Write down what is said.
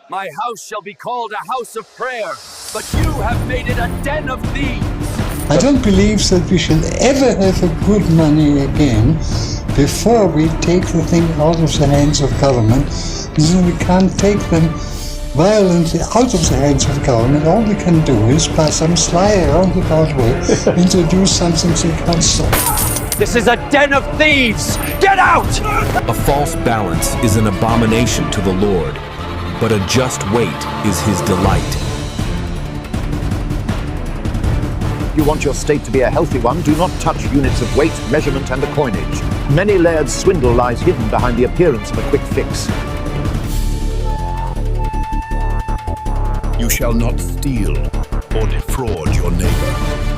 My house shall be called a house of prayer, but you have made it a den of thieves. I don't believe that we shall ever have a good money again before we take the thing out of the hands of government. So we can't take them violently out of the hands of government. All we can do is, by some sly roundabout way, introduce something they can't stop. This is a den of thieves! Get out! A false balance is an abomination to the Lord, but a just weight is his delight. You want your state to be a healthy one, do not touch units of weight, measurement, and the coinage. Many layered swindle lies hidden behind the appearance of a quick fix. You shall not steal or defraud your neighbor.